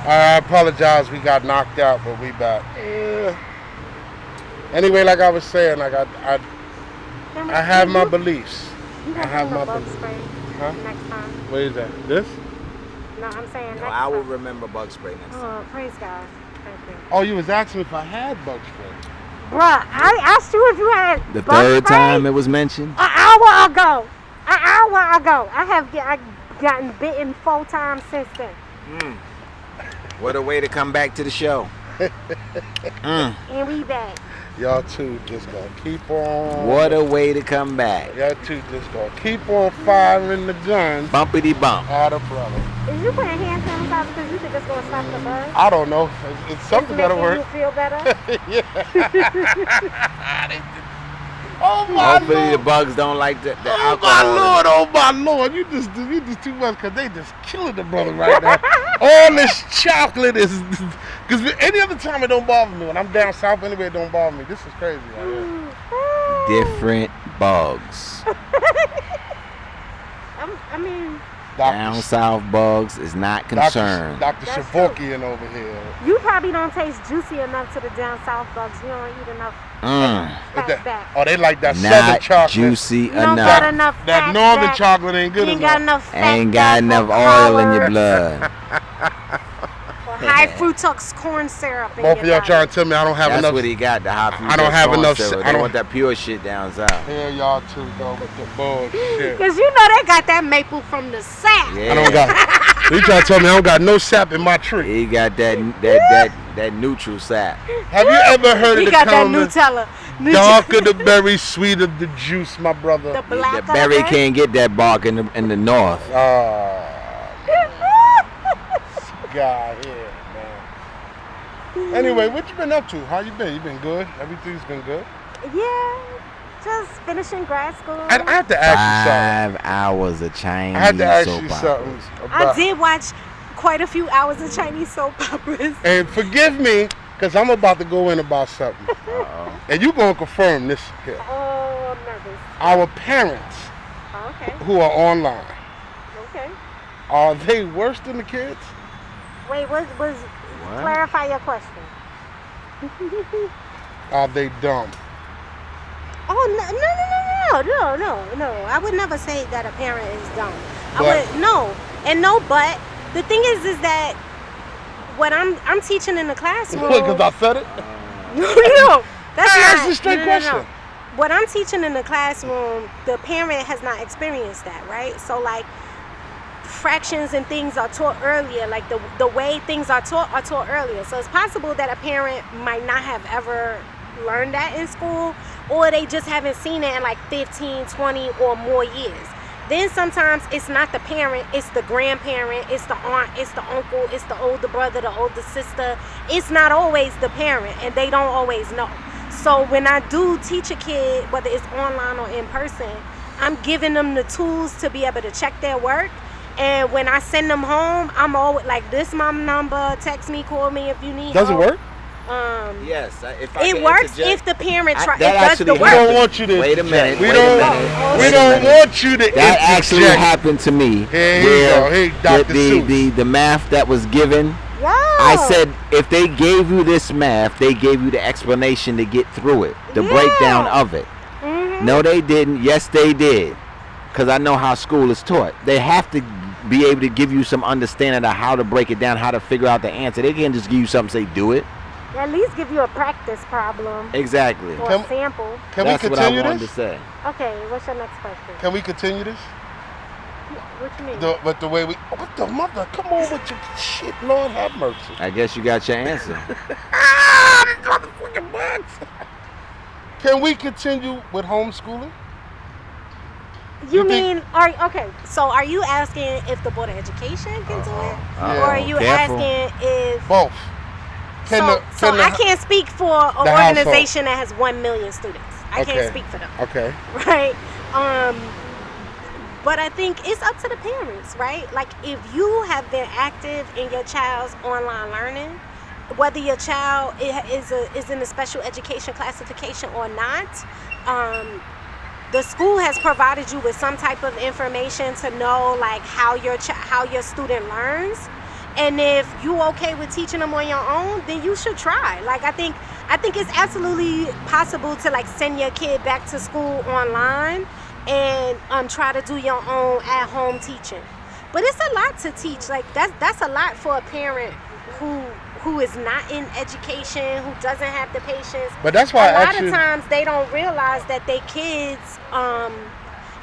I apologize. We got knocked out, but we back. Anyway, like I was saying, I have my beliefs. You I got have the my bug beliefs. spray Huh? next time. What is that? This? No, I'm saying No, next I will time. remember bug spray next time. Oh, praise God. Thank you. Oh, you was asking if I had bug spray. Bruh, I asked you if you had The bug third spray time it was mentioned. an hour ago. An hour ago. I gotten bitten 4 times since then. What a way to come back to the show. And we back. Y'all two just gonna keep on. What a way to come back. Y'all two just gonna keep on firing the gun Bumpity bump. at a brother. Is you putting hand sanitizer because you think it's going to stop the bug? I don't know. It's something Making that'll work. you feel better? Oh my Hopefully the lord! bugs don't like the Oh alcohol. my lord! Oh my lord! You just too much because they just killing the brother right now. All this chocolate is because any other time it don't bother me. When I'm down south anyway, it don't bother me. This is crazy. Right here. Different bugs. I mean, Down south bugs is not concerned. Dr. That's Shavokian over here. you probably don't taste juicy enough to the down south bugs. You don't eat enough fat back. Oh, they like that southern Not chocolate. juicy You don't got enough. enough That fat northern back. chocolate ain't You good ain't got enough. enough fat Ain't got back enough or oil in your color blood. or high fructose corn syrup in Both of your y'all body. trying to tell me I don't have That's enough. what he got, the high fructose I don't have corn enough- syrup. I They don't- want that pure shit down south. Here y'all two go with the bullshit. Because you know they got that maple from the south. Yeah. I don't got. You trying to tell me I don't got no sap in my tree? He got that neutral sap. Have you ever heard He of the got that comment? Nutella. Darker the berry, sweeter the juice, my brother. The black The berry of it. can't get that bark in the north. God here, man. Anyway, what you been up to? How you been? You been good? Everything's been good? Yeah, just finishing grad school. I have to ask you 5 hours of Chinese something. I had to ask soap you operas. something. I About, did watch quite a few hours of Chinese soap operas. and forgive me, because I'm about to go in about something. Uh-oh. And you going to confirm this here. Oh, I'm nervous. Our parents Oh, okay, who are online, okay. are they worse than the kids? Wait, was What? clarify your question. Are they dumb? Oh no! I would never say that a parent is dumb. But- I would no. But the thing is that what I'm teaching in the classroom. Because I said it? No, that's I not. asked a straight question. What I'm teaching in the classroom, the parent has not experienced that, right? So like fractions and things are taught earlier, like the way things are taught earlier. So it's possible that a parent might not have ever learned that in school, or they just haven't seen it in like 15, 20 or more years. Then sometimes it's not the parent, it's the grandparent, it's the aunt, it's the uncle, it's the older brother, the older sister. It's not always the parent, and they don't always know. So when I do teach a kid, whether it's online or in person, I'm giving them the tools to be able to check their work. And when I send them home, I'm always like, this my number, text me, call me if you need Does it help. work? Yes, if I It can works interject. if the parent tries. It that does actually the We work. don't want you to. Wait a minute. We wait don't. a minute. We wait a don't minute. want you to. That actually interject. happened to me. Here you where go. Hey, Dr. the, Seuss. the math that was given, Yeah. I said if they gave you this math, they gave you the explanation to get through it, the Yeah. breakdown of it. Mm-hmm. No, they didn't. Yes, they did. Because I know how school is taught. They have to be able to give you some understanding of how to break it down, how to figure out the answer. They can't just give you something, say do it. At least give you a practice problem Exactly. or Can- a sample. Can That's we what I continue wanted this? to say. Okay, what's your next question? Can we continue this? What you mean? But the way we. What the mother? Come on with your shit, Lord have mercy. I guess you got your answer. These motherfucking bugs. Can we continue with homeschooling? You You think- mean, okay, so are you asking if the Board of Education can do it? Yeah. Or are you Careful. asking if... Both. Can So, the, so can the, I can't speak for an the organization that has 1 million students. I Okay. can't speak for them, Okay. right? But I think it's up to the parents, right? Like if you have been active in your child's online learning, whether your child is in a special education classification or not, the school has provided you with some type of information to know like how your student learns, And if you okay with teaching them on your own, then you should try. Like I think it's absolutely possible to like send your kid back to school online and try to do your own at home teaching. But it's a lot to teach. Like that's a lot for a parent who is not in education, who doesn't have the patience. But that's why a lot of times they don't realize that their kids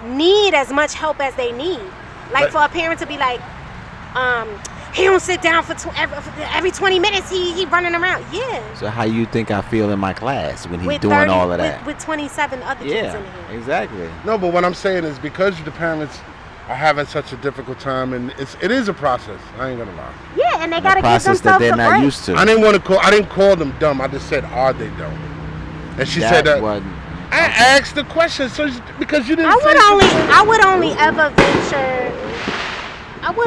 need as much help as they need. Like for a parent to be like, he don't sit down for every 20 minutes. He running around. Yeah. So how you think I feel in my class when he's with doing 30, all of that? With 27 other kids in here. Exactly. No, but what I'm saying is because the parents are having such a difficult time, and it is a process. I ain't gonna lie. Yeah, and they gotta give process themselves that they're a not break. used to. I didn't call them dumb. I just said, are they dumb? And she said that. I asked the question because you didn't. I would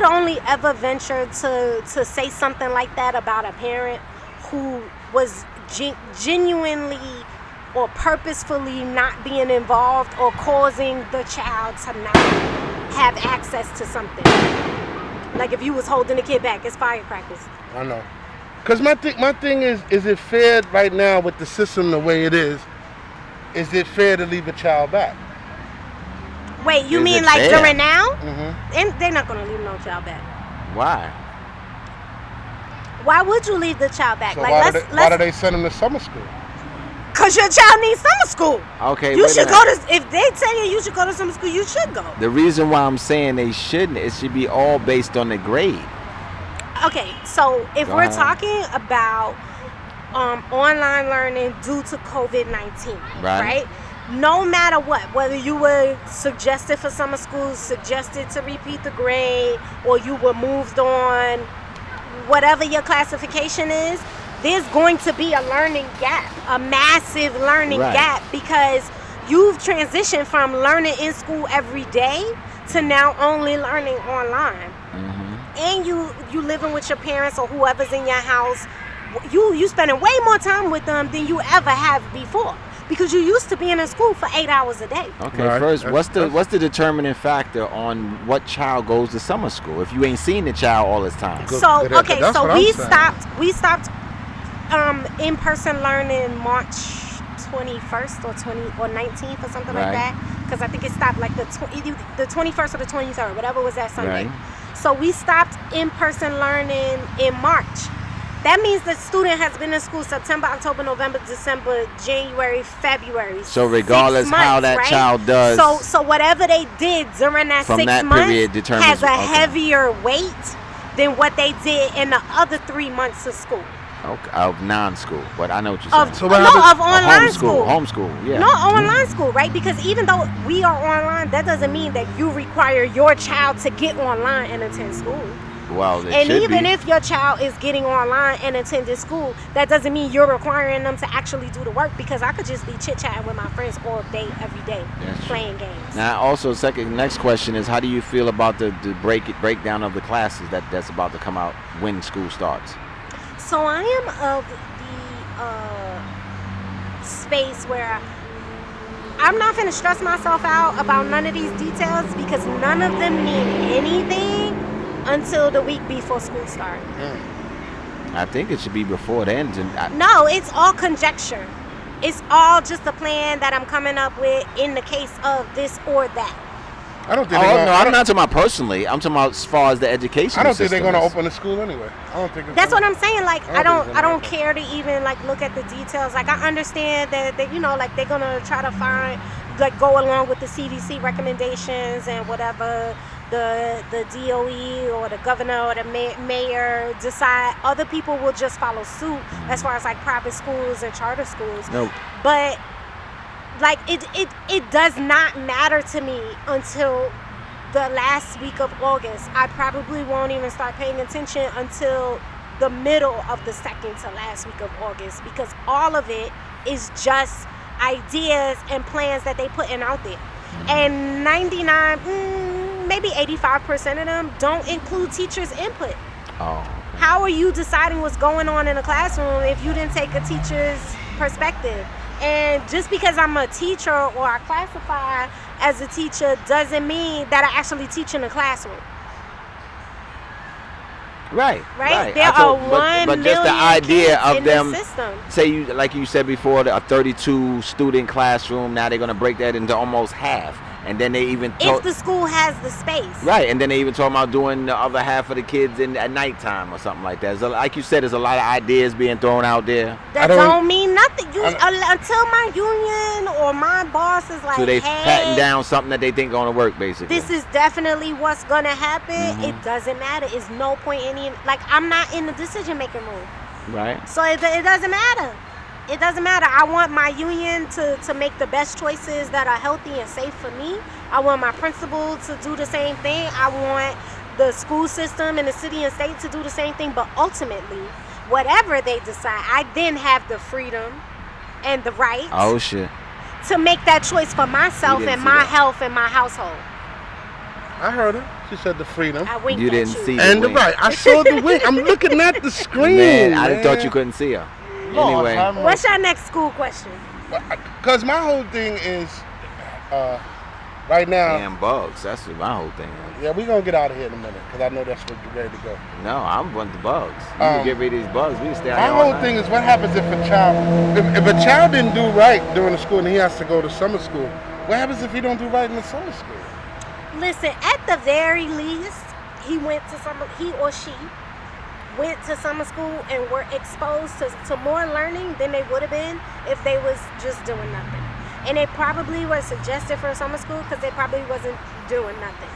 only ever venture to say something like that about a parent who was genuinely or purposefully not being involved or causing the child to not have access to something. Like if you was holding the kid back, it's firecrackers. I know. Because my thing is it fair right now with the system the way it is it fair to leave a child back? Wait, you mean like fair? during now? Mm-hmm. And they're not going to leave no child back. Why? Why would you leave the child back? So like, why do they send them to summer school? Because your child needs summer school. Okay, you should go to, if they tell you should go to summer school, you should go. The reason why I'm saying they shouldn't, it should be all based on the grade. Okay, so if we're talking about online learning due to COVID-19, right? No matter what, whether you were suggested for summer school, suggested to repeat the grade, or you were moved on, whatever your classification is, there's going to be a learning gap, a massive learning gap, because you've transitioned from learning in school every day to now only learning online. And you living with your parents or whoever's in your house, you spending way more time with them than you ever have before, because you used to being in school for 8 hours a day. Okay, first, what's the determining factor on what child goes to summer school if you ain't seen the child all this time? So we stopped in-person learning March 21st or 19th or something like that, because I think it stopped like the 21st or the 23rd, whatever was that Sunday. So we stopped in-person learning in March. That means the student has been in school September, October, November, December, January, February. So regardless 6 months, how that child does, so whatever they did during that 6 months has a heavier weight than what they did in the other 3 months of school. Okay, of non-school, but I know what you're saying. Of online school. Homeschool, yeah. No, online school, right? Because even though we are online, that doesn't mean that you require your child to get online and attend school. Well, and even if your child is getting online and attending school, that doesn't mean you're requiring them to actually do the work, because I could just be chit-chatting with my friends all day, every day, playing games. Now, also, next question is, how do you feel about the breakdown of the classes that's about to come out when school starts? So I am of the space where I'm not going to stress myself out about none of these details, because none of them mean anything until the week before school starts. I think it should be before then. No, it's all conjecture. It's all just a plan that I'm coming up with in the case of this or that. I don't think. I'm not talking about personally. I'm talking about as far as the education. I don't think they're going to open the school anyway. I don't think. That's what I'm saying. Like I don't care to even like look at the details. Like I understand that like they're gonna try to find, like, go along with the CDC recommendations and whatever the DOE or the governor or the mayor decide. Other people will just follow suit as far as like private schools and charter schools. No. But like it does not matter to me until the last week of August. I probably won't even start paying attention until the middle of the second to last week of August, because all of it is just ideas and plans that they putting out there. And 99, maybe 85% of them don't include teachers' input. How are you deciding what's going on in a classroom if you didn't take a teacher's perspective? And just because I'm a teacher or I classify as a teacher doesn't mean that I actually teach in a classroom. Right. There I are told- 1 but just the million idea kids of in them, the system. say you like you said before, a 32 student classroom. Now they're gonna break that into almost half, and then they even If the school has the space. right, and then they even talking about doing the other half of the kids at nighttime or something like that. So, like you said, there's a lot of ideas being thrown out there. That don't mean nothing. Until my union or my boss is like, So they hey, patting down something that they think gonna work, basically. this is definitely what's gonna happen. Mm-hmm. It doesn't matter. It's no point in like I'm not in the decision making room. right. So it doesn't matter. It doesn't matter. I want my union to make the best choices that are healthy and safe for me. I want my principal to do the same thing. I want the school system and the city and state to do the same thing. But ultimately, whatever they decide, I then have the freedom and the right Oh shit. to make that choice for myself You didn't and see my that. health and my household. I heard her. She said the freedom. I winked You at didn't you. see the And the wink. right. I saw the wink. I'm looking at the screen. Man, I thought you couldn't see her. Lord, Anyway, have What's your next school question? Because my whole thing is, right now, damn bugs. That's what my whole thing is. yeah, we're going to get out of here in a minute because I know that's where you're ready to go. No, I'm one of the bugs. You can get rid of these bugs. We can stay out My here all whole night. thing is what happens if a child, if a child didn't do right during the school and he has to go to summer school, what happens if he don't do right in the summer school? Listen, at the very least, he or she went to summer school and were exposed to more learning than they would have been if they was just doing nothing. And they probably were suggested for summer school because they probably wasn't doing nothing.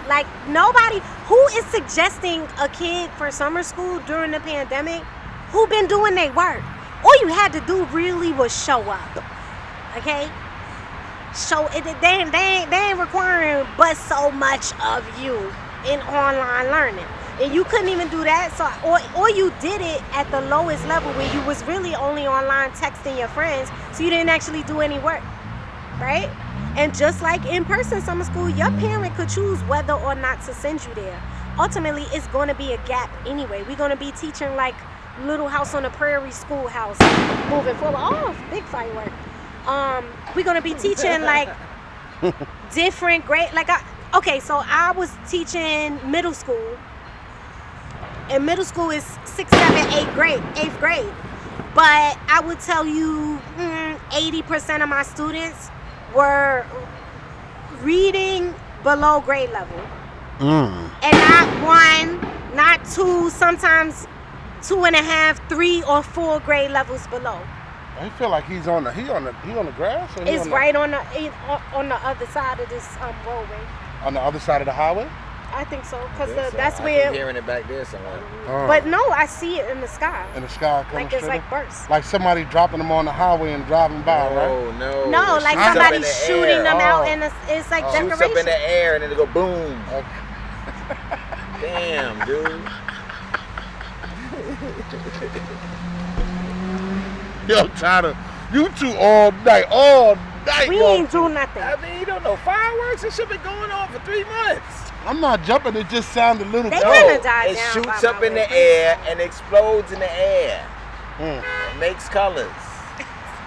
Like nobody who is suggesting a kid for summer school during the pandemic who been doing their work. All you had to do really was show up. Okay? So they ain't requiring but so much of you in online learning. And you couldn't even do that. So or you did it at the lowest level where you was really only online texting your friends, so you didn't actually do any work. Right? And just like in-person summer school, your parent could choose whether or not to send you there. Ultimately, it's going to be a gap anyway. We're going to be teaching like Little House on the Prairie schoolhouse moving forward. Oh, big firework. We're going to be teaching like different grade. Okay, so I was teaching middle school. And middle school is 6th, 7th, 8th grade. But I would tell you 80% of my students were reading below grade level. And not 1, not 2, sometimes 2.5, 3 or 4 grade levels below. I feel like he's on the grass. Or It's right on the other side of this roadway. On the other side of the highway. I think so, because that's I keep where. hearing it back there somewhere. But no, I see it in the sky. In the sky, coming Like it's straight like up? bursts. Like somebody dropping them on the highway and driving by, right? Oh no. No, It like shoots up in somebody the shooting air. them Oh. out, and it's like Shoots up decoration. in the air and then it go boom. Okay. Damn, dude. Yo, Tyler, you two all night. We yo. ain't do nothing. I mean, you don't know fireworks. It should be going on for 3 months. I'm not jumping. It just sounded a little. They No. gonna die It down shoots by up my in way. the air and explodes in the air. Mm. It makes colors.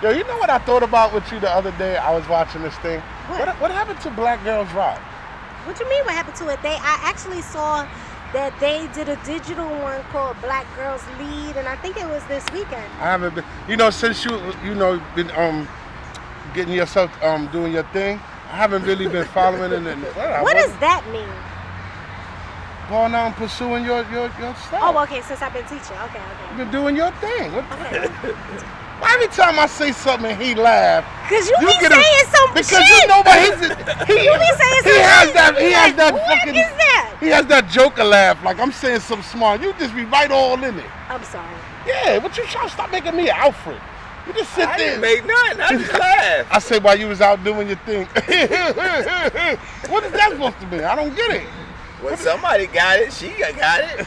Yo, you know what I thought about with you the other day? I was watching this thing. What? What happened to Black Girls Rock? What you mean? What happened to it? I actually saw that they did a digital one called Black Girls Lead, and I think it was this weekend. I haven't been. Since you been getting yourself doing your thing. I haven't really been following it. What does that mean? Going out and pursuing your stuff. Oh, okay. Since I've been teaching, okay. You've been doing your thing. Okay. Why every time I say something and he laugh? Cause you be get a- saying some because shit. you know what he's You be saying some he has shit. that he has Like, that what fucking is that? he has that Joker laugh like I'm saying something smart. You just be right all in it. I'm sorry. Yeah, but you trying to stop making me an Alfred. You just sit I there. didn't make nothing. I just laughed. I said while you was out doing your thing. What is that supposed to mean? I don't get it. Well, somebody got it. She got it.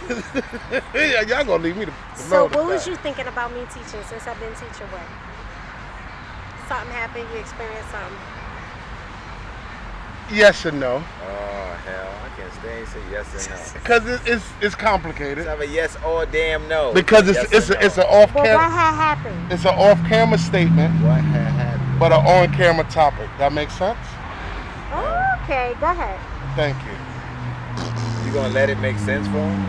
Yeah, y'all gonna leave me to So what was you thinking about me teaching since I've been teaching what? Something happened, you experienced something. Yes and no. Oh hell, I can't stay and say yes or no. Because it's complicated. Let's have a yes or a damn no. Because Yes or no. it's an off But what camera had happened? it's an off camera statement, What had happened? but an on camera topic. That makes sense? Okay, go ahead. Thank you. You gonna let it make sense for him?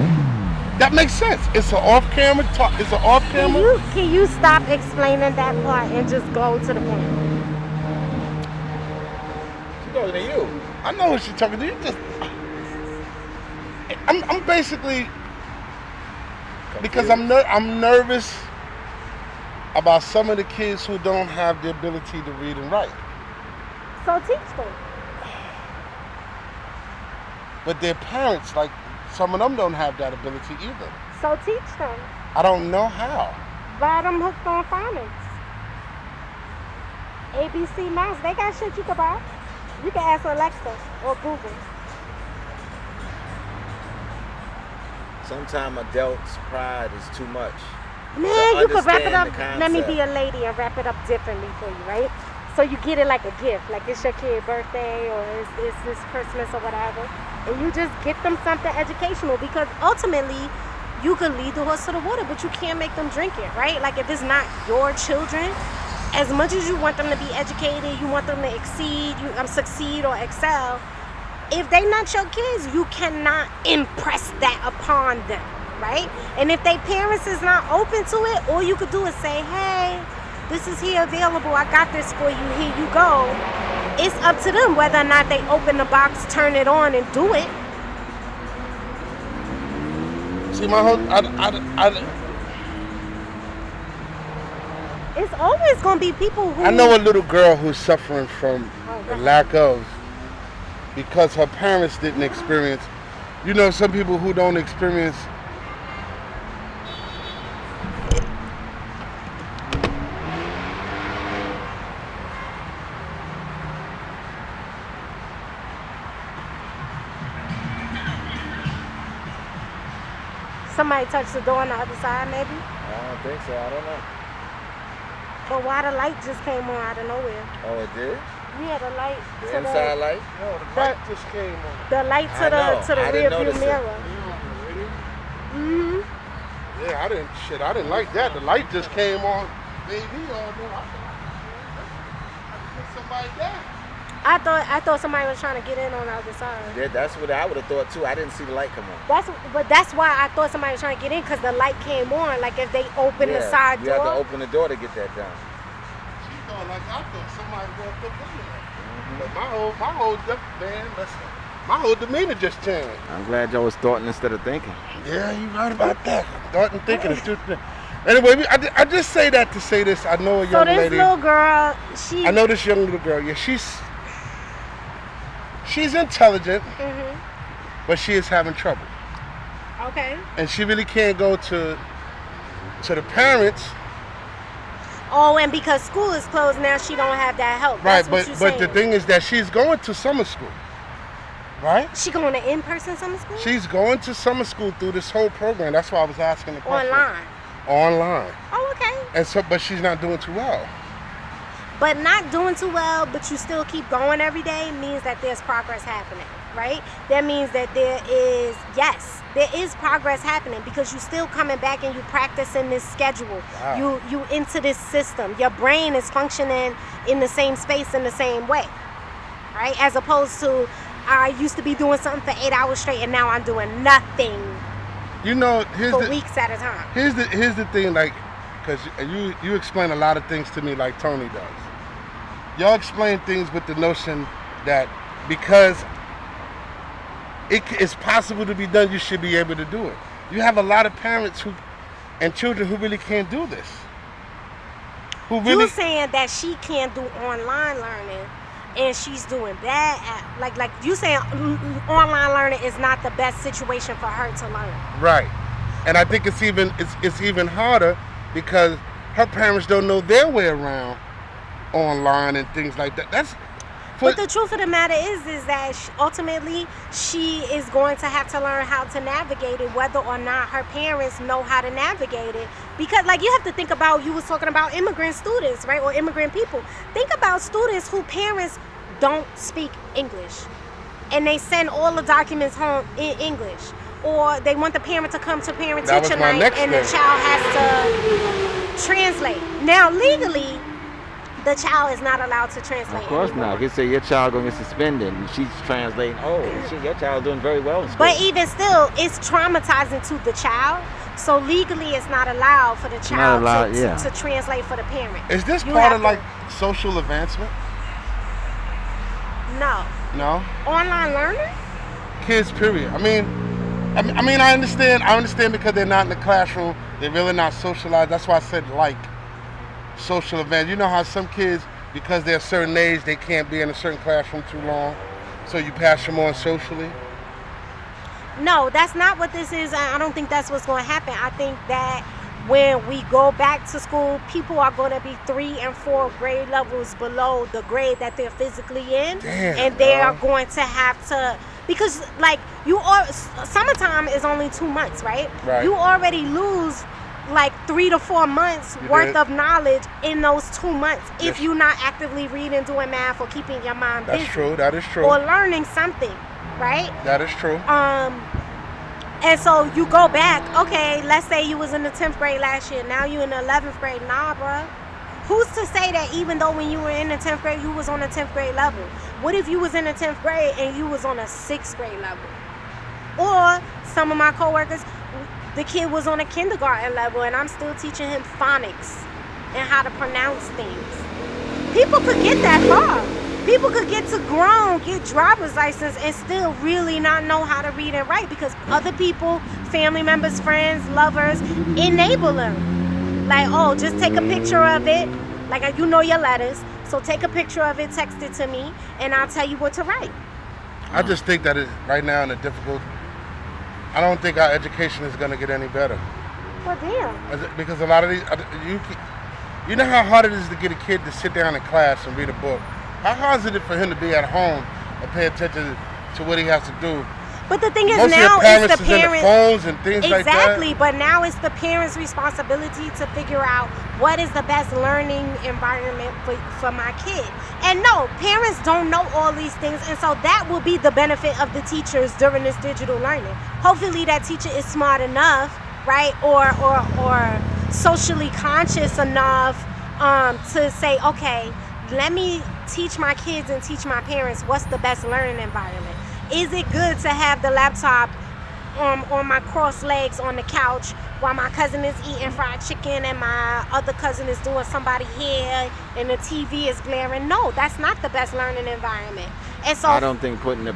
That makes sense. It's an off-camera talk. It's an off-camera. Can you stop explaining that part and just go to the point? She talking to you. I know what she's talking to. You just. I'm basically because I'm nervous about some of the kids who don't have the ability to read and write. So teach them. But their parents, like some of them, don't have that ability either. So teach them. I don't know how. Buy them hooked on phonics. ABC Math. They got shit you can buy. You can ask Alexa or Google. Sometimes adults' pride is too much. Man, you could wrap it up. Understand the Let me concept. be a lady and wrap it up differently for you, right? So you get it like a gift, like it's your kid's birthday or it's this Christmas or whatever. And you just get them something educational because ultimately you could lead the horse to the water, but you can't make them drink it, right? Like if it's not your children, as much as you want them to be educated, you want them to succeed or excel, if they not your kids, you cannot impress that upon them, right? And if their parents is not open to it, all you could do is say, hey, this is here available. I got this for you. Here you go. It's up to them whether or not they open the box, turn it on, and do it. See, my whole, It's always gonna be people who. I know a little girl who's suffering from the lack of, because her parents didn't experience. You know, some people who don't experience. Somebody touched the door on the other side, maybe. I don't think so. I don't know. But why the light just came on out of nowhere? Oh, it did? Yeah, the light. The inside light? No, the light just came on. The light I know. to the I rear didn't view notice it. mirror. Mhm. Yeah, I didn't like that. The light just came on. Baby, oh no, I put somebody down. I thought somebody was trying to get in on the other side. Yeah, that's what I would have thought too. I didn't see the light come on. That's why I thought somebody was trying to get in because the light came on. Like if they open the side you door. have to open the door to get that done. She thought like I thought somebody walked up in there. But my whole demeanor just changed. I'm glad y'all was thoughting instead of thinking. Yeah, you right about that. Thought and thinking is two things. Anyway, I just say that to say this. I know a young So this lady. little girl, I know this young little girl. Yeah, she's intelligent, but she is having trouble. Okay. And she really can't go to the parents. Oh, and because school is closed now, she don't have that help. Right, That's what you're but the saying. thing is that she's going to summer school. Right? She going to in-person summer school? She's going to summer school through this whole program. That's why I was asking the question. Online. Oh, okay. And so, but she's not doing too well. But not doing too well, but you still keep going every day means that there's progress happening, right? That means that there is progress happening because you're still coming back and you practicing this schedule. Wow. You into this system. Your brain is functioning in the same space in the same way, right? As opposed to I used to be doing something for 8 hours straight and now I'm doing nothing You know, for weeks at a time. Here's the thing, like, because you explain a lot of things to me like Tony does. Y'all explain things with the notion that because it is possible to be done, you should be able to do it. You have a lot of parents and children who really can't do this. You're saying that she can't do online learning and she's doing bad at, like you saying online learning is not the best situation for her to learn. Right. And I think it's even harder because her parents don't know their way around online and things like that. But the truth of the matter is that ultimately she is going to have to learn how to navigate it, whether or not her parents know how to navigate it. Because, like, you have to think about, you was talking about immigrant students, right, or immigrant people. Think about students whose parents don't speak English, and they send all the documents home in English, or they want the parent to come to parent-teacher night, and the child has to translate. Now, legally, the child is not allowed to translate. Of course anymore. not. You say your child gonna get suspended, and she's translating. Oh, shit, your child's doing very well in school. But even still, it's traumatizing to the child. So legally, it's not allowed for the child to translate for the parent. Is this part of like social advancement? No. No. Online learning? Kids, period. I mean, I understand. I understand because they're not in the classroom. They're really not socialized. That's why I said like social events. You know how some kids, because they're a certain age, they can't be in a certain classroom too long. So you pass them on socially. No, that's not what this is. I don't think that's what's going to happen. I think that when we go back to school, people are going to be 3 and 4 grade levels below the grade that they're physically in. Damn, and they are going to have to, because like summertime is only 2 months, right? You already lose like 3 to 4 months worth of knowledge in those 2 months if you're not actively reading, doing math, or keeping your mind busy. That's true. That is true. Or learning something, right? That is true. And so you go back, okay, let's say you was in the 10th grade last year, now you in the 11th grade. Nah, bruh. Who's to say that even though when you were in the 10th grade, you was on the 10th grade level? What if you was in the 10th grade and you was on a 6th grade level? Or some of my coworkers, the kid was on a kindergarten level and I'm still teaching him phonics and how to pronounce things. People could get that far. People could get to grown, get driver's license, and still really not know how to read and write because other people, family members, friends, lovers, enable them. Like, oh, just take a picture of it. Like, you know your letters. So take a picture of it, text it to me, and I'll tell you what to write. I just think that right now in a difficult, I don't think our education is going to get any better. Well, damn. Because a lot of these, you know how hard it is to get a kid to sit down in class and read a book. How hard is it for him to be at home and pay attention to what he has to do? But the thing is, most now of the parents it's the parents. In the phones and things like that. Exactly, but now it's the parents' responsibility to figure out what is the best learning environment for my kid. And no, parents don't know all these things, and so that will be the benefit of the teachers during this digital learning. Hopefully, that teacher is smart enough, right, or socially conscious enough to say, okay, let me teach my kids and teach my parents what's the best learning environment. Is it good to have the laptop on my crossed legs on the couch while my cousin is eating fried chicken and my other cousin is doing somebody hair and the TV is glaring? No, that's not the best learning environment. And so I don't think putting the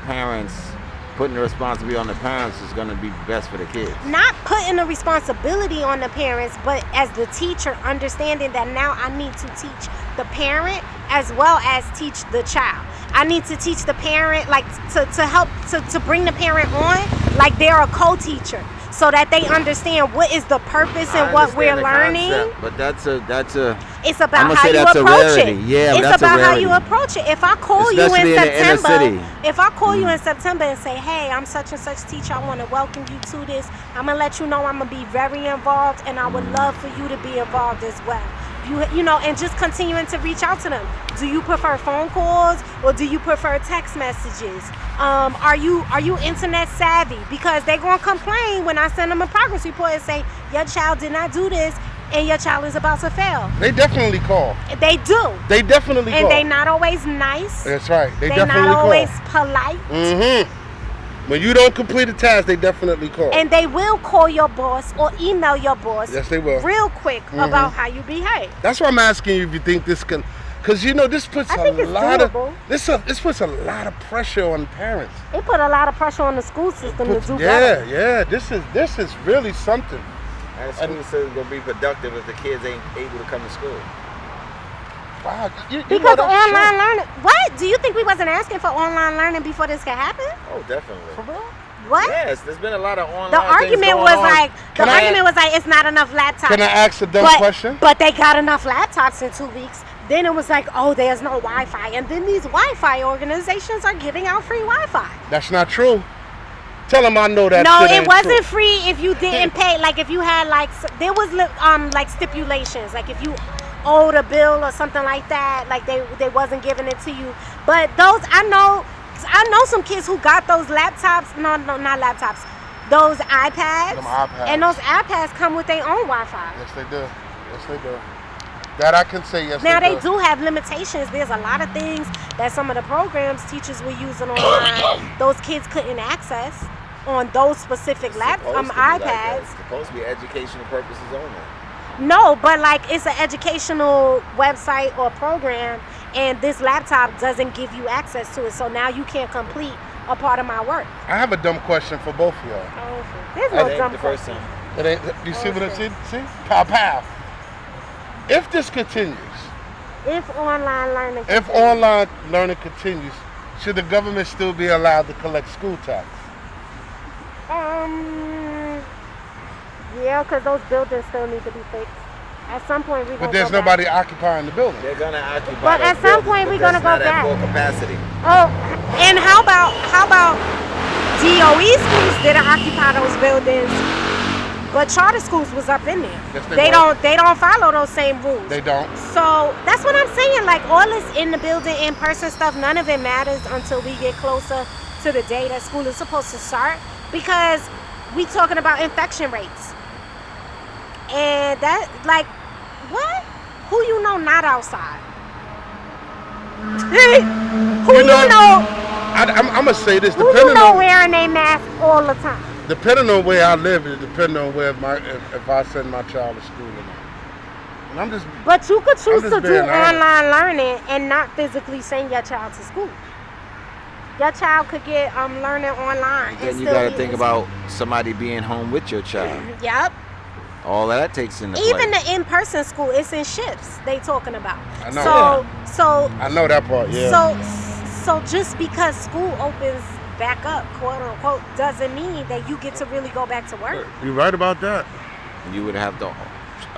responsibility on the parents is going to be best for the kids. Not putting the responsibility on the parents, but as the teacher, understanding that now I need to teach the parent as well as teach the child. I need to teach the parent, like to help to bring the parent on like they're a co-teacher, so that they understand what is the purpose and what we're learning. Concept, but that's a. It's about how you approach it. Yeah, it's about how you approach it. If I call you in September, if I call you in September and say, "Hey, I'm such and such teacher. I want to welcome you to this. I'm gonna let you know I'm gonna be very involved, and I would love for you to be involved as well." You know, and just continuing to reach out to them. Do you prefer phone calls or do you prefer text messages? Are you internet savvy? Because they're gonna complain when I send them a progress report and say your child did not do this and your child is about to fail. They definitely call. They do. They definitely call. And they're not always nice. That's right. They're definitely not always polite. Mm-hmm. When you don't complete a task, they definitely call. And they will call your boss or email your boss. Yes, they will. Real quick about how you behave. That's why I'm asking you if you think this can, because you know this puts this puts a lot of pressure on parents. It put a lot of pressure on the school system to do better. Yeah. This is really something. And the school system is gonna be productive if the kids ain't able to come to school. Wow, because online learning. What? Do you think we wasn't asking for online learning before this could happen? Oh, definitely. For real? What? Yes, there's been a lot of online. The argument was like it's not enough laptops. Can I ask a dumb question? But they got enough laptops in 2 weeks. Then it was like, oh, there's no Wi-Fi, and then these Wi-Fi organizations are giving out free Wi-Fi. That's not true. Tell them I know that. No, it wasn't free if you didn't pay. Like if you had there was like stipulations. Like if you owed a bill or something like that, like they wasn't giving it to you. But those I know some kids who got those laptops. No, not laptops. Those iPads. Them iPads. And those iPads come with their own Wi-Fi. Yes, they do. That I can say yes. Now they do have limitations. There's a lot of things that some of the programs teachers were using online. Those kids couldn't access on those specific iPads. It's supposed to be educational purposes only. No, but like it's an educational website or program, and this laptop doesn't give you access to it. So now you can't complete a part of my work. I have a dumb question for both of y'all. Oh, there's no dumb the first question. time. It ain't, you see what I see? See? Pow pow. If this continues, If online learning continues, should the government still be allowed to collect school tax? Yeah, because those buildings still need to be fixed. At some point, we're going to But there's nobody occupying the building. They're gonna occupy. But at some point, we're gonna go not back. at full capacity. Oh, and how about DOE schools didn't occupy those buildings, but charter schools was up in there. Yes, They don't follow those same rules. They don't. So that's what I'm saying. Like all this in the building, in person stuff, none of it matters until we get closer to the day that school is supposed to start, because we talking about infection rates. And that, like, what? Who you know not outside? Who you know? I'm gonna say this. Who you know wearing a mask all the time? Depending on where I live, it depends on where if I send my child to school or not. And I'm just. But you could choose I'm to just do being honest. online learning and not physically send your child to school. Your child could get learning online. Then you gotta think about somebody being home with your child. Yep. All of that takes into Even play. the in-person school, it's in shifts they talking about. I know. So I know that part. Yeah. So just because school opens back up, quote unquote, doesn't mean that you get to really go back to work. You're right about that. You would have to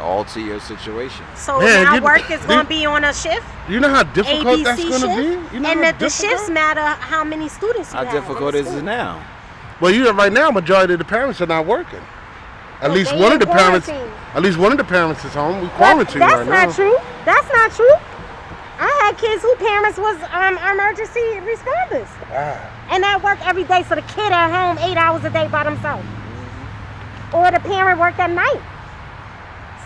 alter your situation. So Man, now work is going to be on a shift. You know how difficult that's ABC going to shift, be? You know and how that the difficult? shifts matter how many students you How have. difficult in is school. it now? Well, right now, majority of the parents are not working. At Well, least they one in of the parents. quarantine. At least one of the parents is home. We But quarantine that's right now. not true. That's not true. I had kids whose parents was emergency responders. Ah. And that work every day, so the kid at home 8 hours a day by themselves. Or the parent worked at night.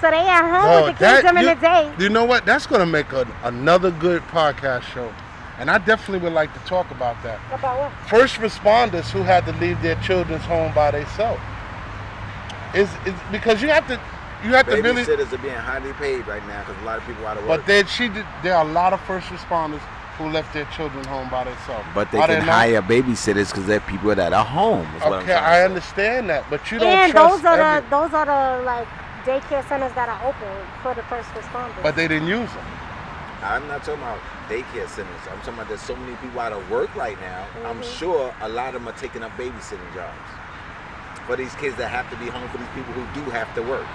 So they at home with the kids during the day. You know what? That's going to make another good podcast show. And I definitely would like to talk about that. About what? First responders who had to leave their children's home by themselves. Is because you have to really. Babysitters are being highly paid right now because a lot of people are out of work. But there are a lot of first responders who left their children home by themselves. But they can hire babysitters because they're people that are home. Is what I'm Okay, trying to I say. understand that, but you don't And trust those are the like daycare centers that are open for the first responders. But they didn't use them. I'm not talking about daycare centers. I'm talking about there's so many people out of work right now. I'm sure a lot of them are taking up babysitting jobs for these kids that have to be home, for these people who do have to work.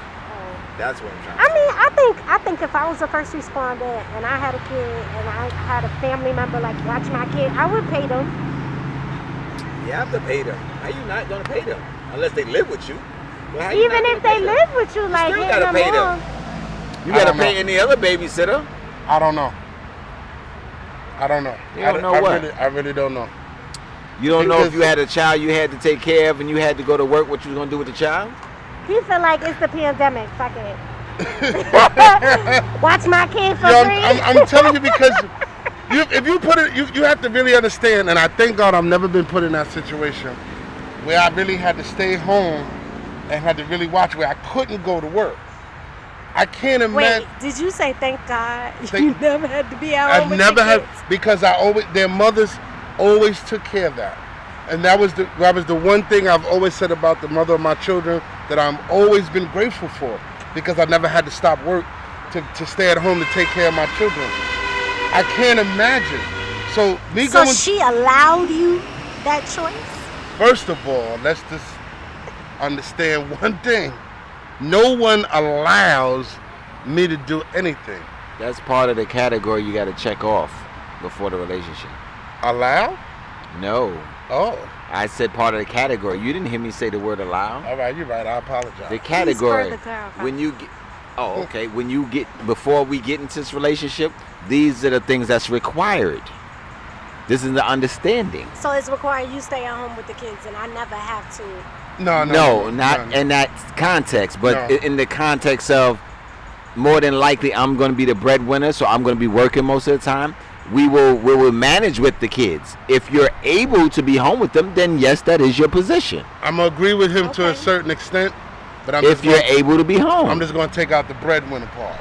That's what I'm trying to say. I mean, I think if I was a first responder and I had a kid and I had a family member like watch my kid, I would pay them. You have to pay them. How you not gonna pay them unless they live with you? Well, how you Even not if gonna they pay them? live with you, like still hitting gotta them pay them. on. You I gotta don't pay know. any other babysitter. I don't know. I don't know. You don't know what? I really don't know. You don't know if Because- you had a child you had to take care of and you had to go to work, what you was gonna do with the child? He feel like it's the pandemic. Fuck it. Watch my kid for Yo, free. I'm telling you because if you put it, you have to really understand. And I thank God I've never been put in that situation where I really had to stay home and had to really watch where I couldn't go to work. I can't imagine. Wait, did you say thank God Thank- you never had to be out home I've with never your had kids? because their mothers always took care of that, and that was the one thing I've always said about the mother of my children that I'm always been grateful for, because I never had to stop work to stay at home to take care of my children. I can't imagine. So So she allowed you that choice? first of all, let's just understand one thing: no one allows me to do anything. That's part of the category you gotta check off before the relationship. Allow? No. Oh, I said part of the category. You didn't hear me say the word allow. all right, you're right. I apologize. The category. further clarify. When you get, okay. When you get, before we get into this relationship, these are the things that's required. This is the understanding. So it's required you stay at home with the kids, and I never have to. No, No, not in that context, but No. in the context of more than likely I'm going to be the breadwinner, so I'm going to be working most of the time. We will manage with the kids. If you're able to be home with them, then yes, that is your position. I'm gonna agree with him to a Okay. certain extent, but If you're able to be home. I'm just gonna take out the breadwinner part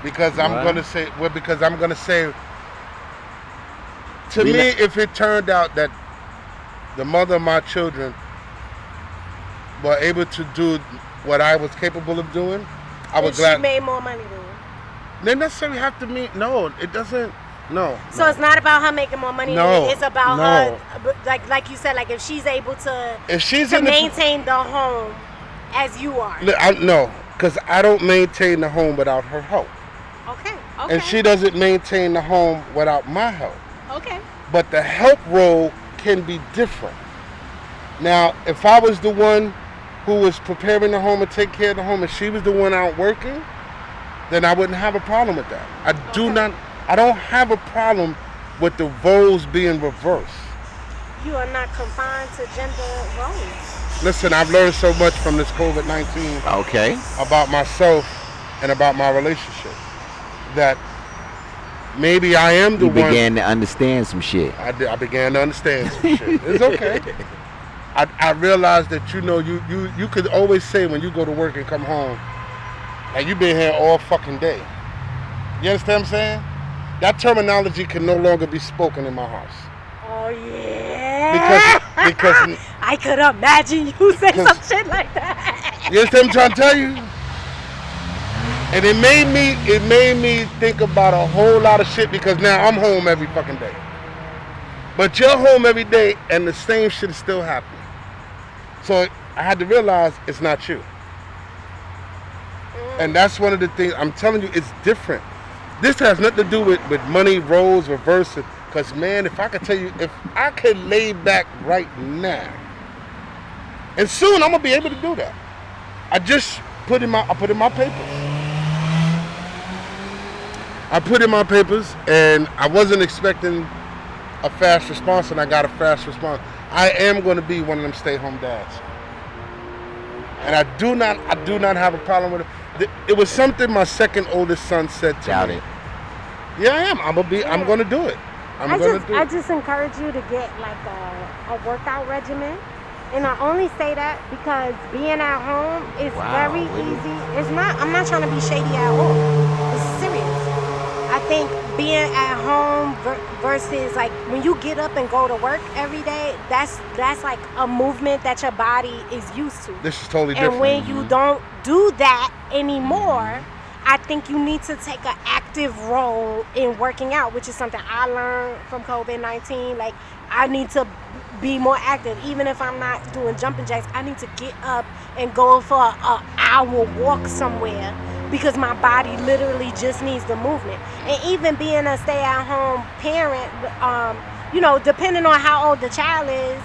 because I'm What? gonna say to We me, not- if it turned out that the mother of my children were able to do what I was capable of doing, I And was she glad. made more money than you. They necessarily have to meet. No, it doesn't. No. So it's not about her making more money. No, It's about no. her, like you said, like if she's able to If she's to in the maintain the home as you are. no, because I don't maintain the home without her help, Okay. Okay. and she doesn't maintain the home without my help. Okay. But the help role can be different. Now, if I was the one who was preparing the home and take care of the home, and she was the one out working, then I wouldn't have a problem with that. I don't have a problem with the roles being reversed. You are not confined to gender roles. Listen, I've learned so much from this COVID-19 Okay. about myself and about my relationship that maybe I am the You one. began to understand some shit. I began to understand some shit. It's okay. I realized that you could always say when you go to work and come home, like you've been here all fucking day. You understand what I'm saying? That terminology can no longer be spoken in my house. Oh yeah. Because I could imagine you say some Because- shit like that. you understand what I'm trying to tell you? And it made me think about a whole lot of shit because now I'm home every fucking day. But you're home every day and the same shit is still happening. So I had to realize it's not you. And that's one of the things I'm telling you, it's different. This has nothing to do with money, roles, reverse it. Because man, if I could tell you, if I could lay back right now, and soon I'm gonna be able to do that. I put in my papers. I put in my papers and I wasn't expecting a fast response and I got a fast response. I am going to be one of them stay-home dads. And I do not have a problem with it. It was something my second oldest son said to Doubt me. it. Yeah, I am. I'm going to do it. I just encourage you to get like a workout regimen. And I only say that because being at home is Wow, very really? easy. I'm not trying to be shady at all. It's serious. I think being at home versus like when you get up and go to work every day, that's like a movement that your body is used to. This is totally And different. when you don't do that anymore, I think you need to take an active role in working out, which is something I learned from COVID-19. Like, I need to be more active. Even if I'm not doing jumping jacks, I need to get up and go for an hour walk somewhere because my body literally just needs the movement. And even being a stay-at-home parent, depending on how old the child is,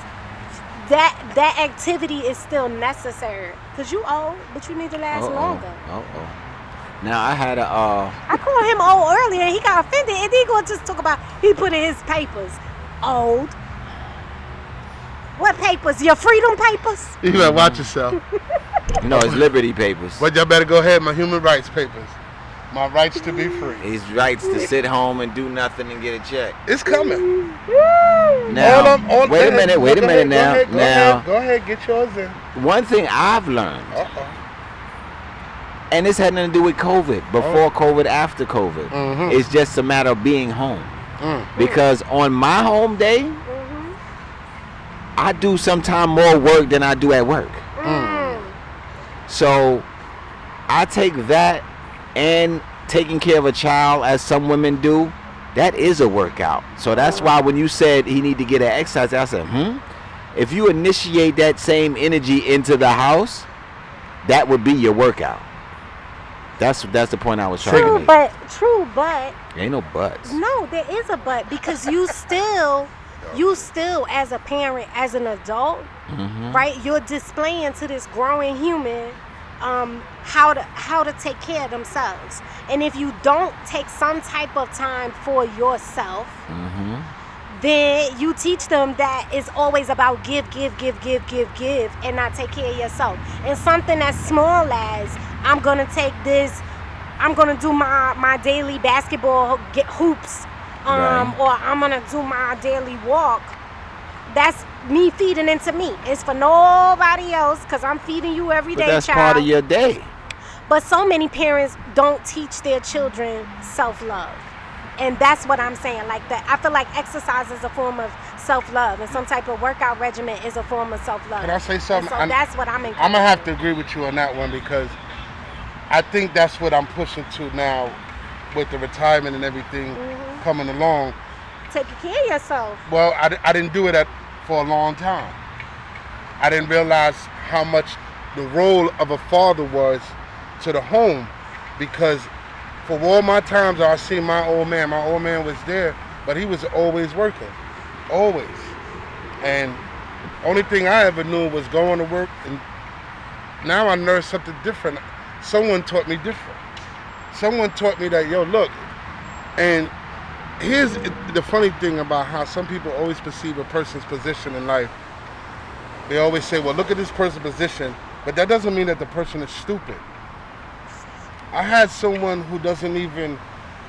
that activity is still necessary. Because you old, but you need to last longer. Now I had a I called him old earlier and he got offended and then he gonna just talk about he put in his papers. Old. What papers? Your freedom papers? You better watch yourself. no, it's Liberty Papers. But y'all better go ahead. My human rights papers. My rights to be free. His rights to sit home and do nothing and get a check. It's coming. Now, wait a minute now. Go ahead, get yours in. One thing I've learned, Uh-oh. and this had nothing to do with COVID, before COVID, after COVID, Mhm. it's just a matter of being home. Mm. Because on my home day, I do sometimes more work than I do at work. So I take that and taking care of a child as some women do, that is a workout. So that's why when you said he need to get an exercise, I said, if you initiate that same energy into the house, that would be your workout. That's the point I was trying to make. True, but Ain't no buts. no, there is a but because you still as a parent, as an adult, right? You're displaying to this growing human how to take care of themselves. And if you don't take some type of time for yourself, then you teach them that it's always about give, and not take care of yourself. And something as small as I'm gonna take this I'm gonna do my daily basketball hoops, Right. or I'm gonna do my daily walk. That's me feeding into me. It's for nobody else because I'm feeding you every But day, that's child. part of your day. But so many parents don't teach their children self-love. And that's what I'm saying. Like that, I feel like exercise is a form of self-love, and some type of workout regimen is a form of self-love. Can I say something? And so that's what I'm encouraging. I'm gonna have to agree with you on that one because I think that's what I'm pushing to now with the retirement and everything coming along. Taking care of yourself. Well, I didn't do it for a long time. I didn't realize how much the role of a father was to the home, because for all my times I seen my old man was there, but he was always working, always. And only thing I ever knew was going to work, and now I learned something different. Someone taught me different. Someone taught me that, yo, look, and here's the funny thing about how some people always perceive a person's position in life. They always say, well, look at this person's position, but that doesn't mean that the person is stupid. I had someone who doesn't even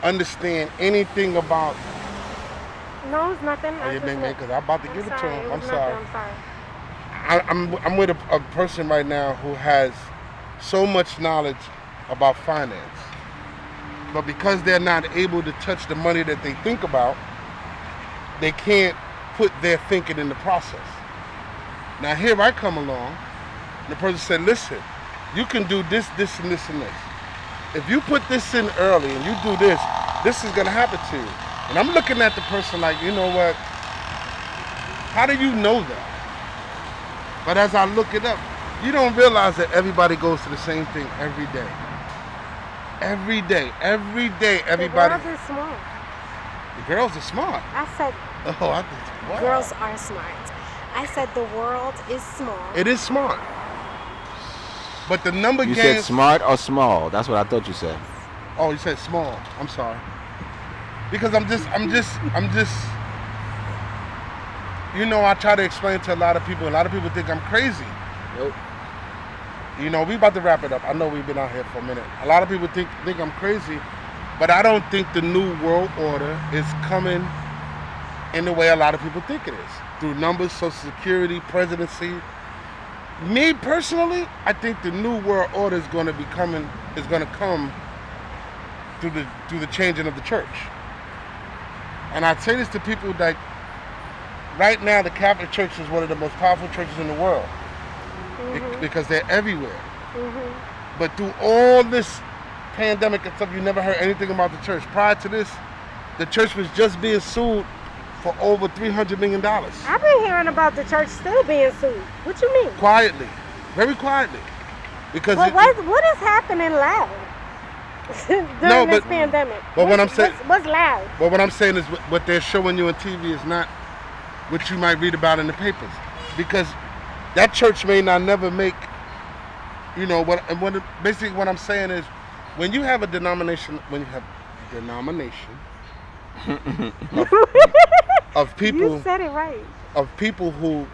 understand anything about. No, it's nothing. Oh, you make me, because I'm about to give it to him. I'm sorry. I'm sorry. I'm with a person right now who has so much knowledge about finance, but because they're not able to touch the money that they think about, they can't put their thinking in the process. Now here I come along, and the person said, listen, you can do this, this, and this, and this. If you put this in early and you do this, this is gonna happen to you. And I'm looking at the person like, you know what? How do you know that? But as I look it up, you don't realize that everybody goes to the same thing every day. Every day, everybody. The girls are smart. The girls are smart. I said Oh, I think, wow. girls are smart. I said the world is small. It is smart. But the number You games. said smart or small? That's what I thought you said. Oh, you said small. I'm sorry. Because I'm just. You know, I try to explain to a lot of people. A lot of people think I'm crazy. Nope. You know, we about to wrap it up. I know we've been out here for a minute. A lot of people think I'm crazy, but I don't think the new world order is coming in the way a lot of people think it is. Through numbers, Social Security, presidency. Me personally, I think the new world order is going to come through the changing of the church. And I say this to people that right now the Catholic Church is one of the most powerful churches in the world. Because they're everywhere. But through all this pandemic and stuff, you never heard anything about the church. Prior to this, the church was just being sued for over $300 million. I've been hearing about the church still being sued. What you mean? Quietly, very quietly. Because But what is happening loud during this pandemic? But what I'm saying, what's loud? But what I'm saying is what they're showing you on TV is not what you might read about in the papers. Because that church may not never make, basically what I'm saying is, when you have a denomination, of people, You said it right. of people who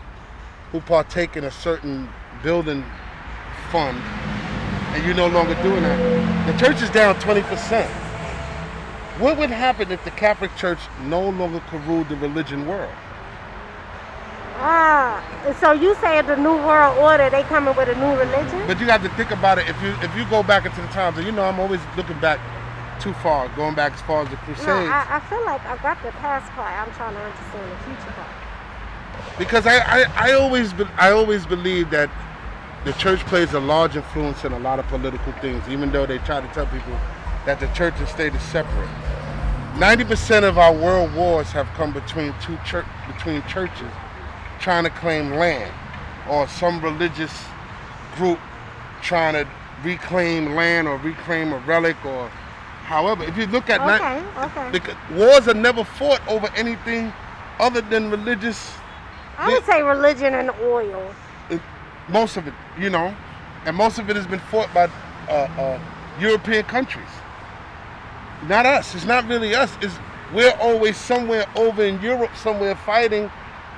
partake in a certain building fund, and you're no longer doing that, the church is down 20%. What would happen if the Catholic Church no longer could rule the religion world? So you say the new world order, they coming with a new religion? But you have to think about it. If you go back into the times, and I'm always looking back too far, going back as far as the Crusades. No, I feel like I got the past part. I'm trying to understand the future part. Because I always believe that the church plays a large influence in a lot of political things, even though they try to tell people that the church and state is separate. 90% of our world wars have come between churches trying to claim land, or some religious group trying to reclaim land or reclaim a relic, or however. If you look at because wars are never fought over anything other than religious. I would say religion and oil. Most of it, and most of it has been fought by European countries. Not us. It's not really us. We're always somewhere over in Europe, somewhere fighting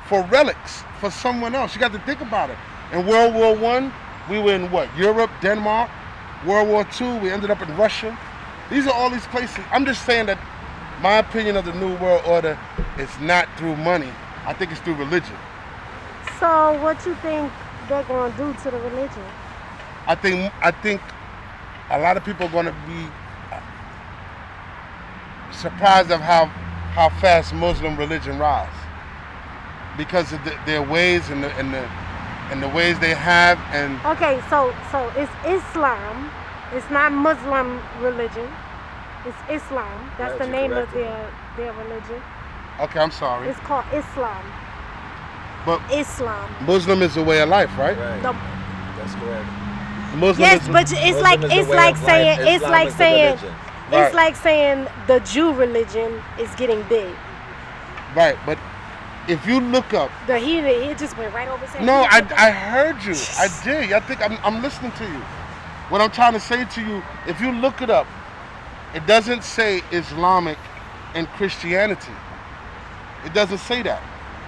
for relics for someone else. You got to think about it. In World War I, we were in what? Europe, Denmark. World War II, we ended up in Russia. These are all these places. I'm just saying that my opinion of the New World Order is not through money. I think it's through religion. So what you think they're gonna do to the religion? I think a lot of people are going to be surprised of how fast Muslim religion rise because of their ways and the ways they have and. Okay, so it's Islam. It's not Muslim religion. It's Islam. That's Right, the you name of corrected their religion. Okay, I'm sorry. It's called Islam. But Islam. Muslim is a way of life, right? Right. The, That's correct. Muslim yes, is but it's Muslim like is a it's way like of life. saying it's Islam like is the saying religion. Right. it's like saying the Jew religion is getting big. right, but if you look up. He just went right over his head. No, I heard you. I did. I think I'm listening to you. What I'm trying to say to you, if you look it up, it doesn't say Islamic and Christianity. It doesn't say that.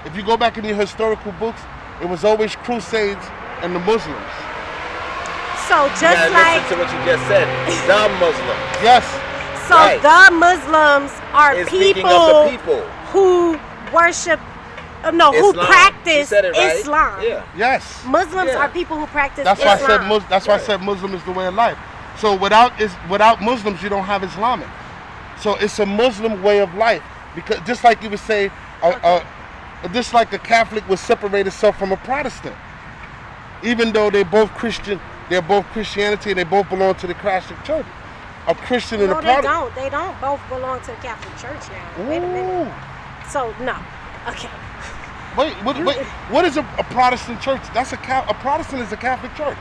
If you go back in your historical books, it was always Crusades and the Muslims. So just Yeah, like listen to what you just said. The Muslim. Yes. so right. the Muslims are It's speaking of the people. who worship who Islam. You practice said it right. Islam. Yeah. Yes. Muslims Yeah. are people who practice That's why Islam. I said that's why I Right. said Muslim is the way of life. So without Muslims, you don't have Islamic. So it's a Muslim way of life because just like you would say, just like a Catholic would separate itself from a Protestant, even though they're both Christian, they're both Christianity and they both belong to the Catholic Church. A Christian and a No, they Protestant. don't. They don't both belong to the Catholic Church now. Wait a minute. So no. Okay. Wait, what is a Protestant church? That's a Protestant is a Catholic church.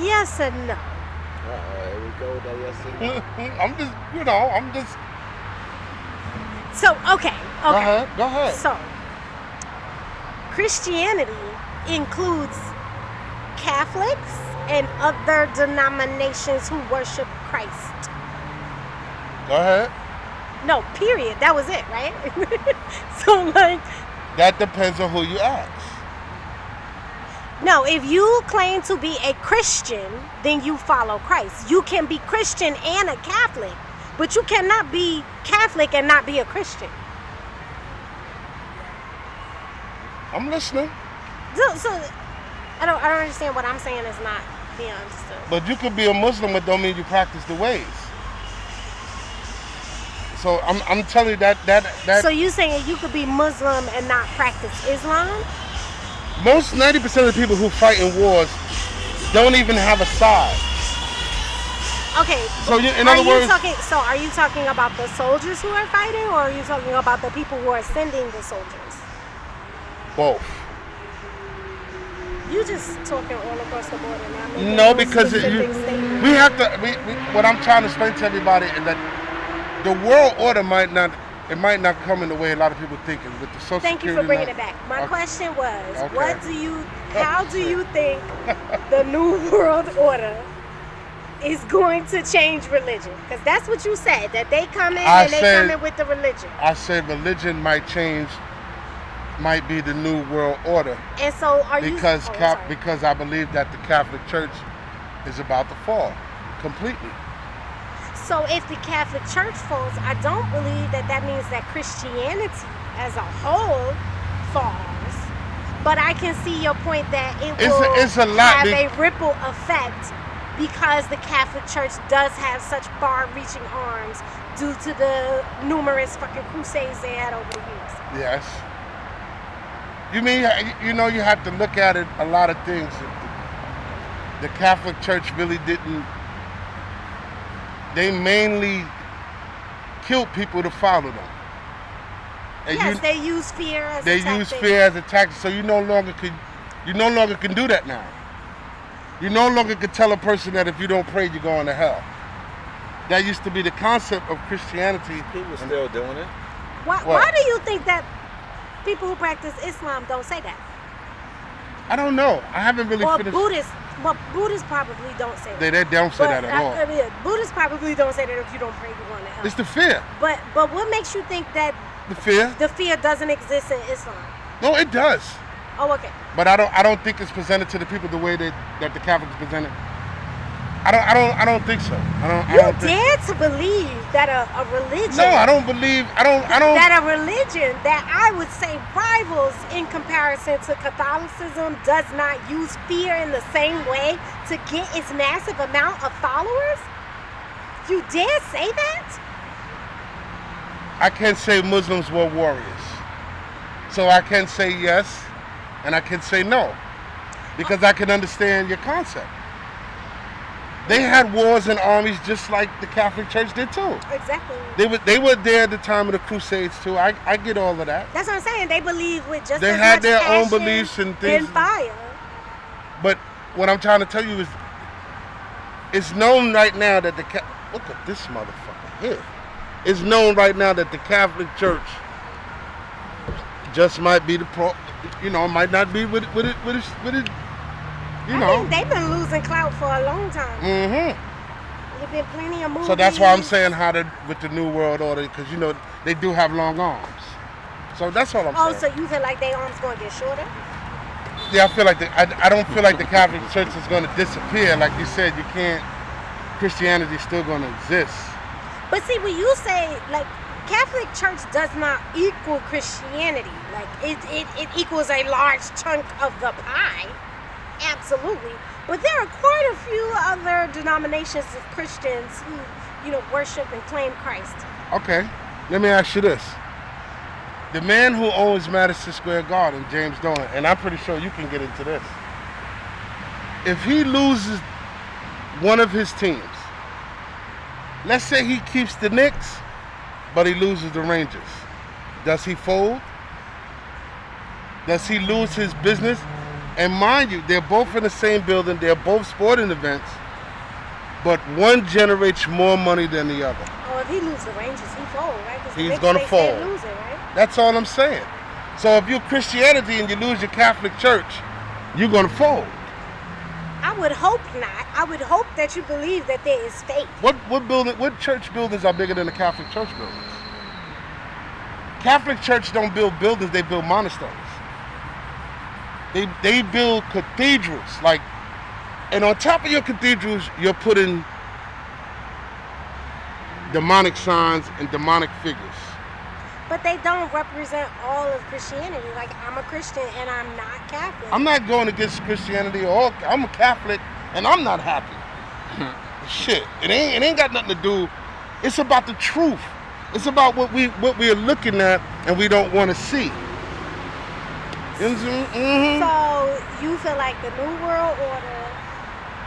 Yes and no. Here we go with that yesterday. I'm just. So okay. Go ahead. So Christianity includes Catholics and other denominations who worship Christ. Go ahead. No, period. That was it, right? So like, That depends on who you ask. no, if you claim to be a Christian, then you follow Christ. You can be Christian and a Catholic, but you cannot be Catholic and not be a Christian. I'm listening. So I don't understand what I'm saying is not being understood. But you could be a Muslim, but don't mean you practice the ways. So I'm telling you that So you saying you could be Muslim and not practice Islam? most 90% of the people who fight in wars don't even have a side. Okay. So in other words, are you talking about the soldiers who are fighting, or are you talking about the people who are sending the soldiers? both. You just talking all across the board now. No, because specific statement. we have to. What I'm trying to explain to everybody is that the world order might not come in the way a lot of people think with the social Thank you security. for bringing it back. My Okay. question was, Okay. how do you think the New World Order is going to change religion? Because that's what you said, that they come in I and they said- come in with the religion. I said religion might be the new world order And so are you... because oh, sorry. because I believe that the Catholic Church is about to fall completely. So if the Catholic Church falls, I don't believe that means that Christianity as a whole falls. But I can see your point that it will It's a lot have a ripple effect because the Catholic Church does have such far-reaching arms due to the numerous fucking crusades they had over the years. Yes. You mean you have to look at it a lot of things. The Catholic Church really didn't. They mainly killed people to follow them. And Yes, they use fear as they a tactic. use fear as a tactic, so you no longer can do that now. You no longer can tell a person that if you don't pray, you're going to hell. That used to be the concept of Christianity. People still doing it. Why do you think that people who practice Islam don't say that? I don't know. I haven't really Or finished. Buddhists probably don't say that. They don't say that at all. I mean, Buddhists probably don't say that if you don't pray, you're going to hell. It's the fear. But what makes you think that The fear? the fear doesn't exist in Islam? No, it does. Oh, okay. But I don't think it's presented to the people the way that the Catholics present it. I don't think so. I You don't think dare to believe that a religion so. No, I don't believe. I don't. that a religion that I would say rivals in comparison to Catholicism does not use fear in the same way to get its massive amount of followers? You dare say that? I can say Muslims were warriors. So I can say yes, and I can say no, because I can understand your concept. They had wars and armies just like the Catholic Church did too. Exactly. They were there at the time of the Crusades too. I get all of that. That's what I'm saying. They believe with just They as had much their own passion beliefs and things. and fire. But what I'm trying to tell you is, it's known right now that look at this motherfucker here. It's known right now that the Catholic Church just might be might not be with it. I mean, they've been losing clout for a long time. There've been plenty of movies. So that's why I'm saying with the New World Order, because they do have long arms. So that's all I'm saying. Oh, so you feel like their arms gonna get shorter? Yeah, I feel like I don't feel like the Catholic Church is going to disappear. Like you said, you can't. Christianity's still going to exist. But see, when you say like Catholic Church does not equal Christianity, like it equals a large chunk of the pie. Absolutely. But there are quite a few other denominations of Christians who, worship and claim Christ. Okay, let me ask you this. The man who owns Madison Square Garden, James Dolan, and I'm pretty sure you can get into this. If he loses one of his teams, let's say he keeps the Knicks, but he loses the Rangers, does he fold? Does he lose his business? And mind you, they're both in the same building, they're both sporting events, but one generates more money than the other. Oh, if he loses the Rangers, he fold, right? He's going to fold. Losing, right? That's all I'm saying. So if you're Christianity and you lose your Catholic Church, you're going to fold. I would hope not. I would hope that you believe that there is faith. What church buildings are bigger than the Catholic Church buildings? Catholic Church don't build buildings, they build monasteries. They build cathedrals, and on top of your cathedrals, you're putting demonic signs and demonic figures. But they don't represent all of Christianity. Like, I'm a Christian and I'm not Catholic. I'm not going against Christianity or I'm a Catholic and I'm not happy. Shit, it ain't got nothing to do. It's about the truth. It's about what we're looking at and we don't want to see. Mm-hmm. So you feel like the New World Order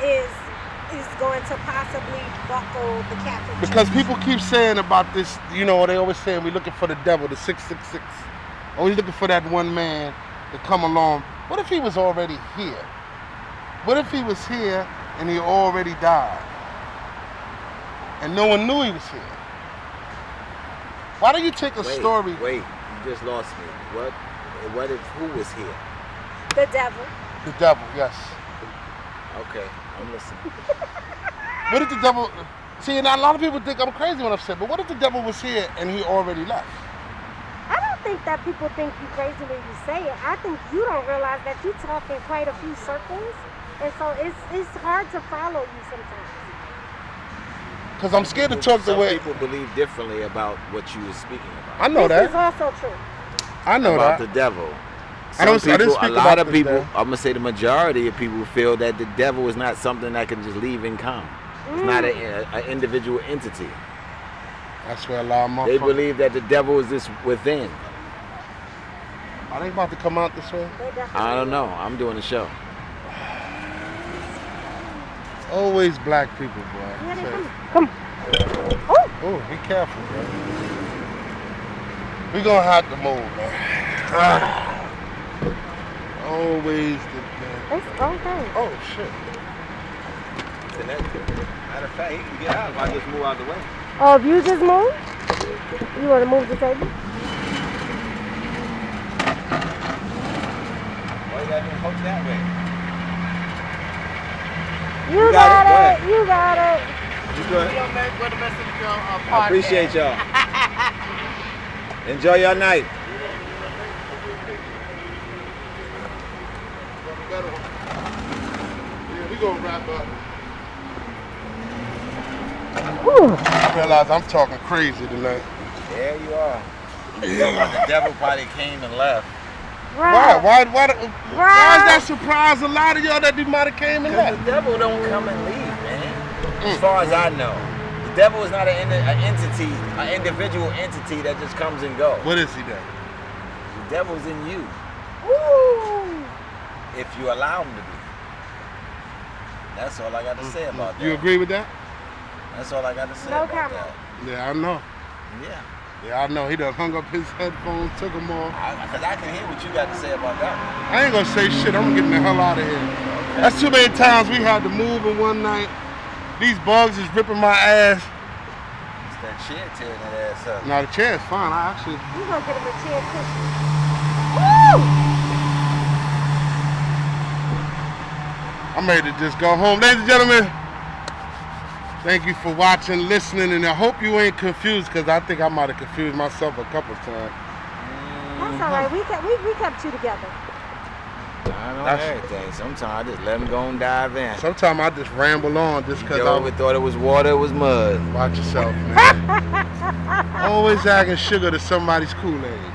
is going to possibly buckle the Catholic Church? Because people keep saying about this, they always saying we're looking for the devil, the 666. Always looking for that one man to come along. What if he was already here? What if he was here and he already died? And no one knew he was here? Why don't you take a story? Wait, you just lost me. What if who was here? The devil. The devil, yes. Okay, I'm listening. What if the devil... See, now a lot of people think I'm crazy when I'm saying, but what if the devil was here and he already left? I don't think that people think you crazy when you say it. I think you don't realize that you talk in quite a few circles, and so it's hard to follow you sometimes. Because I'm scared to talk the way... Some people believe differently about what you were speaking about. I know this that. Is also true. I know about that. the devil. I didn't speak a lot about of this, people, though. I'm going to say the majority of people feel that the devil is not something that can just leave and come. It's not an individual entity. That's where a lot of motherfuckers... They believe that the devil is this within. Are they about to come out this way? I don't know. I'm doing a show. Always black people, boy. Yeah, they come. Oh, be careful, bro. We gonna have to move, man. Always the... It's okay. Oh, shit. Matter of fact, he can get out if I just move out the way. Oh, if you just move? You want to move the table? Why you gotta do poke that way? You got it. You got it. You good? I appreciate y'all. Enjoy your night. Yeah, we gonna wrap up. Whew. I realize I'm talking crazy tonight. There you are. The devil probably came and left. Right. Why is that surprise a lot of y'all that might have came and Because left? the devil don't come and leave, man. As far as I know. The devil is not an entity, an individual entity that just comes and goes. What is he then? The devil's in you, Ooh. if you allow him to be. That's all I got to say about that. You agree with that? That's all I got to say No about comment. Yeah, I know. that. Yeah. Yeah, I know. He done hung up his headphones, took them off. Because I can hear what you got to say about that one. I ain't gonna say shit. I'm getting the hell out of here. That's too many times we had to move in one night. These bugs is ripping my ass. It's that chair tearing that ass up. Now the chair's fine. I actually. You gonna get him a chair cushion. Woo! I'm ready to just go home. Ladies and gentlemen, thank you for watching, listening, and I hope you ain't confused because I think I might have confused myself a couple of times. That's all right. We kept you together. I know That's- everything. Sometimes I just let him go and dive in. Sometimes I just ramble on just because You I always thought it was water, it was mud. watch yourself, man. Always adding sugar to somebody's Kool-Aid, man.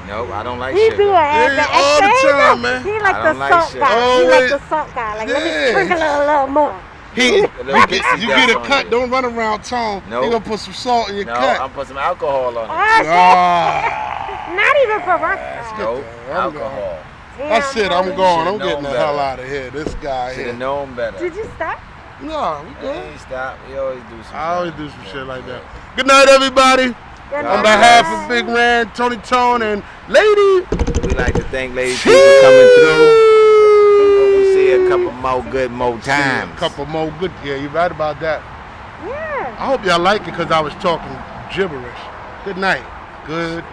Nope, I don't like He sugar. do it Yeah, all the extra. time, man. He like I the don't like salt sugar. guy. He Always- like the salt guy. Like, let Yeah. me sprinkle a little more. He, A you little get, pixie you get a dust on cut, it. don't run around town. Nope. You gonna put some salt in your No, cut. I'm put some alcohol on it. Ah, Not even for breakfast. Nope, I'm alcohol. that's it. I'm Damn, going. I'm Should've getting the known hell better. out of here. This guy Should here. have known better. Did you stop? No, we We good. ain't stop. We always do some I always things. do some shit like that. Good night, everybody. Good On night. behalf of Big Ran, Tony Tone, and Lady. We like to thank Lady T for coming through. We'll see you a couple more times. A couple more good. Yeah, you're right about that. Yeah. I hope y'all like it because I was talking gibberish. Good night. Good